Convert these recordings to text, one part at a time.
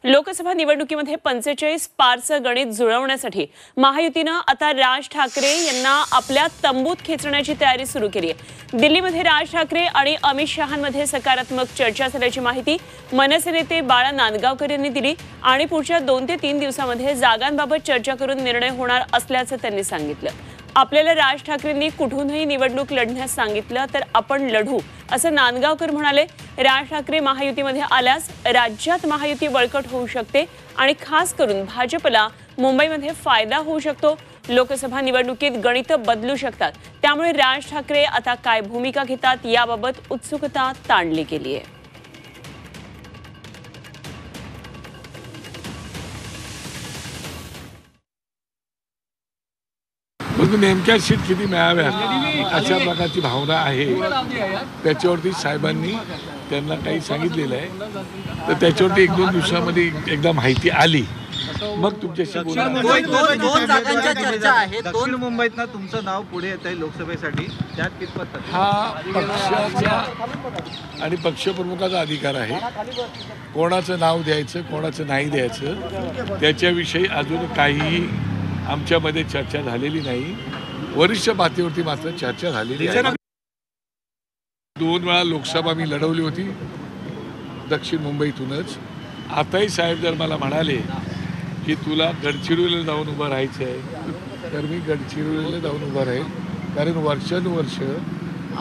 लोकसभा निवडणुकीमध्ये 45 पारचं गणित जुळवण्यासाठी महायुतीनं आता राज ठाकरे यांना आपल्या तंबूत खेचण्याची तयारी सुरू केली आहे। दिल्लीमध्ये राज ठाकरे आणि अमित शहांमध्ये सकारात्मक चर्चा झाल्याची माहिती मनसे नेते बाळा नांदगावकर यांनी दिली आणि पुढच्या 2 ते 3 दिवसांमध्ये जागांबाबत चर्चा करून निर्णय होणार असल्याचं त्यांनी सांगितलं। आपल्याला राज ठाकरेंनी कुठूनही निवडणूक लढण्यास सांगितलं तर आपण लढू असं नांदगावकर म्हणाले। राज ठाकरे महायुतीमध्ये आल्यास राज्यात महायुती बळकट होऊ शकते आणि खास करून भाजपला मुंबईमध्ये फायदा होऊ शकतो। लोकसभा निवडणुकीत गणित बदलू शकतात, त्यामुळे राज ठाकरे आता काय भूमिका घेतात याबाबत उत्सुकता ताणली गेली आहे। नेमक्या सीट किती मिळाव्यात अशा प्रकारची भावना आहे। त्याच्यावरती साहेबांनी त्यांना काही सांगितलेलं आहे, तर त्याच्यावरती 1-2 दिवसामध्ये एकदा माहिती आली मग तुमच्याशी दोन जागांच्या चर्चा आहे। दक्षिण मुंबईतनं तुमचं नाव पुढे येत आहे लोकसभेसाठी, त्यात कितपत हा पक्षाचा आणि पक्षप्रमुखाचा अधिकार आहे। कोणाचं नाव द्यायचं कोणाचं नाही द्यायचं त्याच्याविषयी अजून काही आमच्यामध्ये चर्चा झालेली नाही। वरिष्ठ पातळीवरती मात्र चर्चा झालेली आहे। 2 वेळा लोकसभा मी लढवली होती दक्षिण मुंबईतूनच। आताही साहेब जर मला म्हणाले की तुला गडचिरोलीला जाऊन उभं राहायचं आहे तर मी गडचिरोलीला जाऊन उभं राहील, कारण वर्षानुवर्ष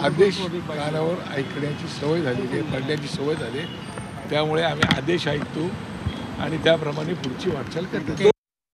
आदेश कानावर ऐकण्याची सवय झालेली आहे, पडण्याची सवय झाली। त्यामुळे आम्ही आदेश ऐकतो आणि त्याप्रमाणे पुढची वाटचाल करतो।